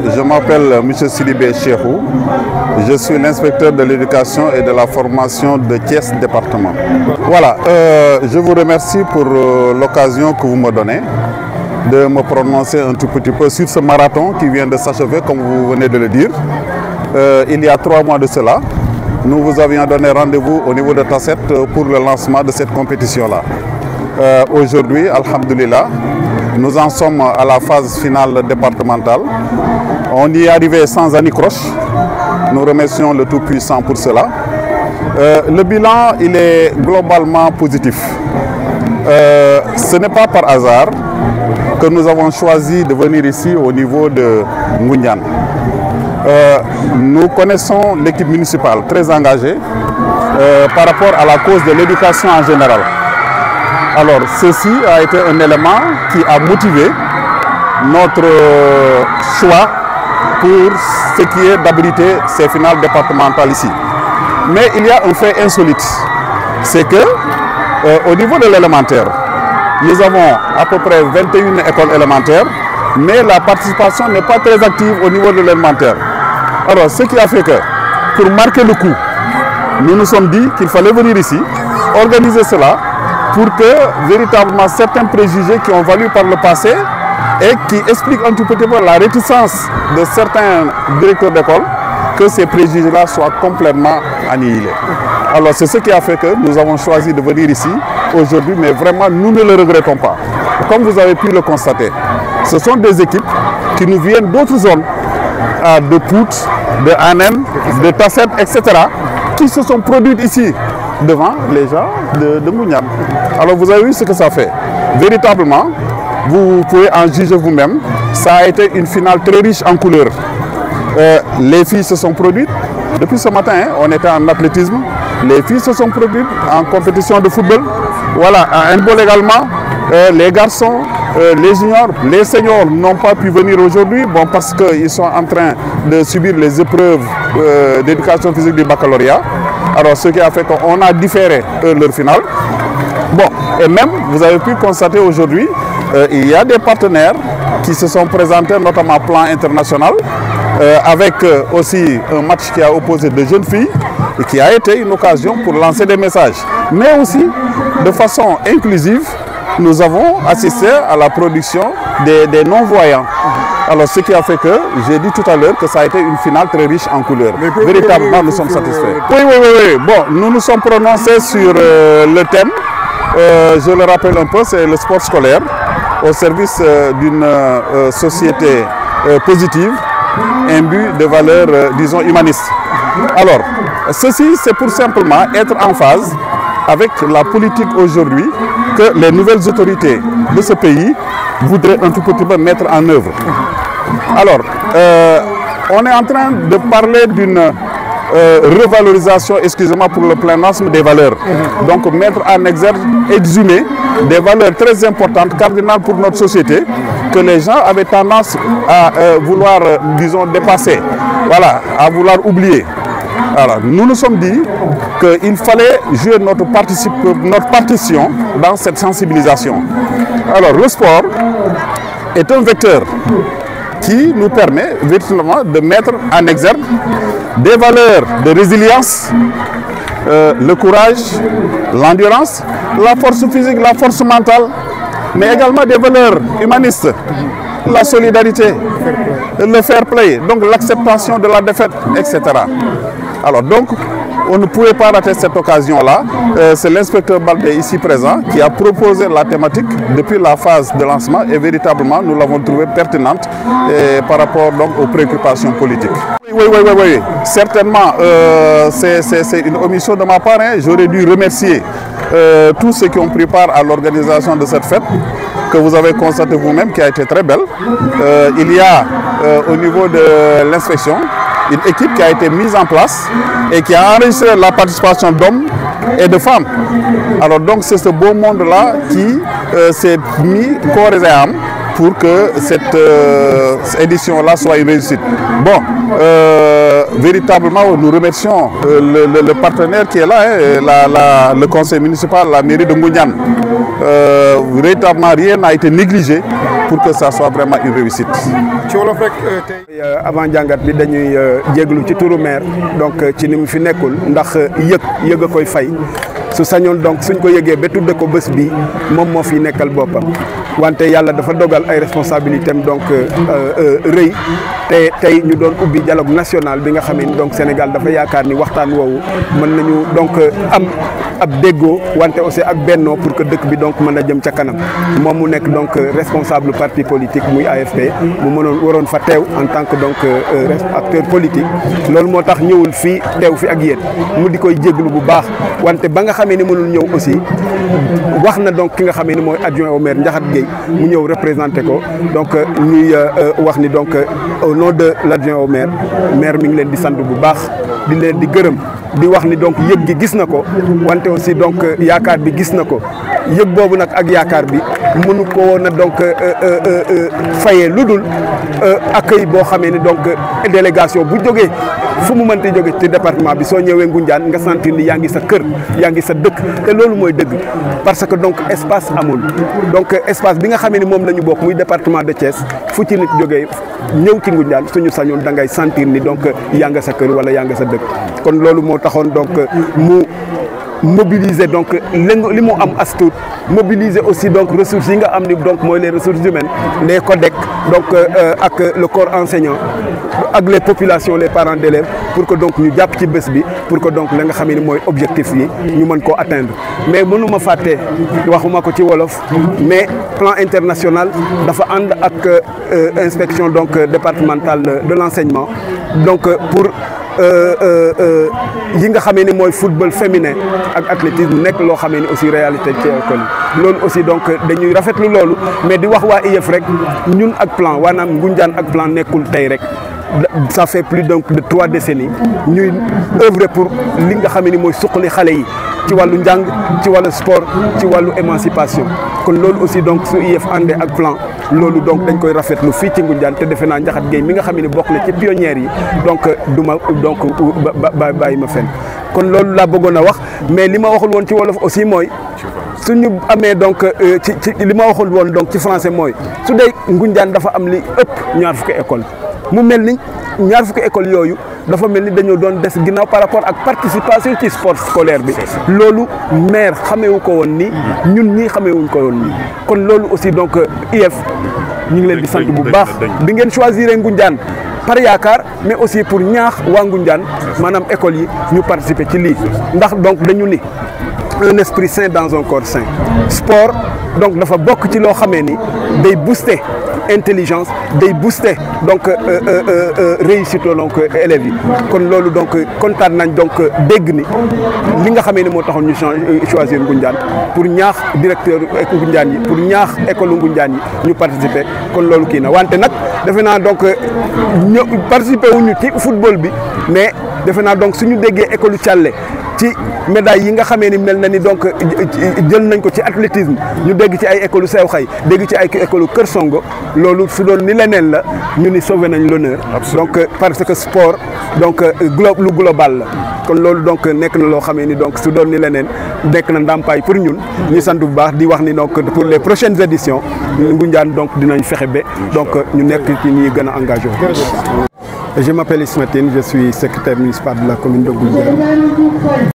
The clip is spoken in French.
Je m'appelle M. Sidibé Cheikhou. Je suis l'inspecteur de l'éducation et de la formation de Thiès département. Voilà, je vous remercie pour l'occasion que vous me donnez de me prononcer un tout petit peu sur ce marathon qui vient de s'achever, comme vous venez de le dire. Il y a 3 mois de cela, nous vous avions donné rendez-vous au niveau de Tasset pour le lancement de cette compétition-là. Aujourd'hui, alhamdoulilah, nous en sommes à la phase finale départementale. On y est arrivé sans anicroche. Nous remercions le Tout-Puissant pour cela. Le bilan, il est globalement positif. Ce n'est pas par hasard que nous avons choisi de venir ici au niveau de Ngoundiane. Nous connaissons l'équipe municipale très engagée par rapport à la cause de l'éducation en général. Alors, ceci a été un élément qui a motivé notre choix pour ce qui est d'abriter ces finales départementales ici. Mais il y a un fait insolite, c'est que au niveau de l'élémentaire, nous avons à peu près 21 écoles élémentaires, mais la participation n'est pas très active au niveau de l'élémentaire. Alors, ce qui a fait que, pour marquer le coup, nous nous sommes dit qu'il fallait venir ici, organiser cela, pour que véritablement certains préjugés qui ont valu par le passé et qui expliquent un tout petit peu la réticence de certains directeurs d'école, que ces préjugés-là soient complètement annihilés. Alors c'est ce qui a fait que nous avons choisi de venir ici aujourd'hui, mais vraiment nous ne le regrettons pas. Comme vous avez pu le constater, ce sont des équipes qui nous viennent d'autres zones, de Pout, de Anem, de Tasset, etc., qui se sont produites ici devant les gens de Ngoundiane. Alors vous avez vu ce que ça fait. Véritablement, vous pouvez en juger vous-même. Ça a été une finale très riche en couleurs. Les filles se sont produites. Depuis ce matin, on était en athlétisme. Les filles se sont produites en compétition de football. Voilà, en handball également. Les garçons, les juniors, les seniors n'ont pas pu venir aujourd'hui, bon, parce qu'ils sont en train de subir les épreuves d'éducation physique du baccalauréat. Alors ce qui a fait qu'on a différé leur finale. Bon, et même, vous avez pu constater aujourd'hui, il y a des partenaires qui se sont présentés, notamment Plan International, avec aussi un match qui a opposé de jeunes filles, et qui a été une occasion pour lancer des messages. Mais aussi, de façon inclusive, nous avons assisté à la production des non-voyants. Alors ce qui a fait que, j'ai dit tout à l'heure que ça a été une finale très riche en couleurs. Véritablement, nous sommes satisfaits. Oui. Bon, nous nous sommes prononcés sur le thème. Je le rappelle un peu, c'est le sport scolaire au service d'une société positive, imbue de valeurs, disons, humanistes. Alors, ceci, c'est pour simplement être en phase avec la politique aujourd'hui que les nouvelles autorités de ce pays voudraient un tout petit peu mettre en œuvre. Alors, on est en train de parler d'une revalorisation, excusez-moi pour le pléonasme, des valeurs. Donc mettre en exergue, exhumer des valeurs très importantes, cardinales pour notre société, que les gens avaient tendance à vouloir, disons, dépasser, voilà, à vouloir oublier. Alors, nous nous sommes dit qu'il fallait jouer notre partition dans cette sensibilisation. Alors, le sport est un vecteur qui nous permet véritablement de mettre en exergue des valeurs de résilience, le courage, l'endurance, la force physique, la force mentale, mais également des valeurs humanistes, la solidarité, le fair play, donc l'acceptation de la défaite, etc. Alors donc, on ne pouvait pas rater cette occasion-là. C'est l'inspecteur Baldé ici présent qui a proposé la thématique depuis la phase de lancement et véritablement nous l'avons trouvée pertinente par rapport donc aux préoccupations politiques. Oui. Certainement, c'est une omission de ma part. J'aurais dû remercier tous ceux qui ont pris part à l'organisation de cette fête que vous avez constaté vous-même, qui a été très belle. Il y a au niveau de l'inspection une équipe qui a été mise en place et qui a enregistré la participation d'hommes et de femmes. Alors donc c'est ce beau monde-là qui s'est mis corps et âme pour que cette édition-là soit une réussite. Bon, véritablement, nous remercions le partenaire qui est là, le conseil municipal, la mairie de Ngoundiane. Véritablement, rien n'a été négligé pour que ça soit vraiment une réussite. ci wolof rek tey avant jàngat bi dañuy jéglu ci turu maire donc ci ni mu fi nekkul ndax yëg a koy fay su sañoon donc suñ ko yëgee ba tudde ko bés bi moom moo fi nekkal boppam wante yàlla dafa dogal ay responsabilités am donc rëy te tey ñu doon ubbi dialogue national bi nga xam ne donc Sénégal dafa yaakaar ni waxtaan woowu mën nañu donc am ab déggoo wante aussi ak bennoo pour que dëkk bi donc mën a jëm ca kanam moom mu nekk donc responsable parti politique muy AFP mu waroon fa teew en tant que donc acteur politique loolu moo tax ñëwul fii teew fi ak yéen mu di koy jéglu bu baax wante ba nga xamee ni mënul ñëw aussi wax na donc ki nga xamee ni mooy adjoint au maire Ndiakhate Gueye mu ñëw représenté ko donc ñuy wax ni donc au nom de l'adjoint au maire mi ngi leen di sant bu baax di leen di gërëm di wax ni donc yëg gi gis na ko wante aussi donc yaakaar bi gis na ko yëg boobu nag ak yaakaar bi mënu ko woon a donc fayee lu dul accueil boo xamee ni donc délégation bu jógee fu mu mënti jóge ci département bi soo ñëwee Ngoundiane nga sentir ni yaa ngi sa kër yaa ngi sa dëkk te loolu mooy dëgg parce que donc espace amul donc espace bi nga xamee ni moom la ñu bokk muy département de Thiès fu ci nit jógee ñëw ci Ngoundiane suñu sañoon da ngay sentir ni donc yaa nga sa kër wala yaa nga sa dëkk kon loolu moo taxoon donc mu mobiliser donc li mu am as tuut mobiliser aussi donc ressources yi nga am ni donc mooy les ressources humaines les CODEC donc ak le corps enseignant ak les populations les parents d'élèves pour que donc ñu jàpp ci bés bi pour que donc la nga xam ne mooy objectif yi ñu mën koo atteindre mais mënuma fàtte waxuma ko ci wolof mais plan international dafa ànd ak inspection donc départementale de l'enseignement donc pour yi nga xamee ni mooy football féminin ak athlétisme nekk loo xamee ni aussi réalité ci école yi loolu aussi donc dañuy rafetlu loolu mais di wax waa IEF rek ñun ak plan waanaam Ngoundiane ak plan nekkul tey rek ça fait plus donc de 3 décennies ñuy œuvrer pour li nga xamee ni mooy suqali xale yi ci wàllu njàng ci wàllu sport ci wàllu émancipation kon loolu aussi donc su IEF àndee ak plan loolu donc dañ koy rafetlu fii ci Ngoundiane te defe naa Ndiakhate Gueye mi nga xam ne bokk na ci pionnières yi donc duma donc bàyyi ma fenn kon loolu laa bëggoon a wax mais li ma waxul woon ci wolof aussi mooy suñu amee donc ci li ma waxul woon donc ci français mooy su dee Ngoundiane dafa am li ëpp ñaar fukki école mu mel ni ñaar fukki école yooyu dafa mel ni dañoo doon des ginnaaw par rapport ak participation ci sport scolaire bi loolu maire xameewu ko woon ni ñun ñii xameewuñ ko woon ni kon loolu aussi donc IEF ñu ngi leen di sant bu baax bi ngeen choisir Ngoundiane par yaakaar mais aussi pour ñaax waa Ngoundiane maanaam école yi ñu participer ci lii ndax donc dañu ni un esprit sain dans un corps sain sport donc dafa bokk ci loo xamee ni day booster intelligence day booster donc réussite donc élèves yi kon loolu donc kontaan nañ donc dégg ni li nga xamee ni moo taxoon ñu choisir Ngoundiane pour ñaax directeur Ngoundiane yi pour ñaax école Ngoundiane yi ñu participer kon loolu kii na wante nag defe naa donc ñu participer wuñu ci football bi mais defe naa donc suñu déggee école Thialé ci médaille yi nga xamee ni mel na ni donc jël nañ ko ci athlétisme ñu dégg ci ay école Sew Xay dégg ci ay école Kër Songo loolu su doon ni leneen la ñu ni sauvé nañ l'honneur donc parce que sport donc lu global la kon loolu donc nekk na loo xamee ni donc su doon ni leneen nekk na ndàmpaay pour ñun ñu sant bu baax di wax ni donc pour les prochaines éditions Ngoundiane donc dinañ fexe ba donc ñu nekk ci ñuy gën a engagé. Je m'appelle Ismatine, je suis secrétaire municipal de la commune de Ngoundiane.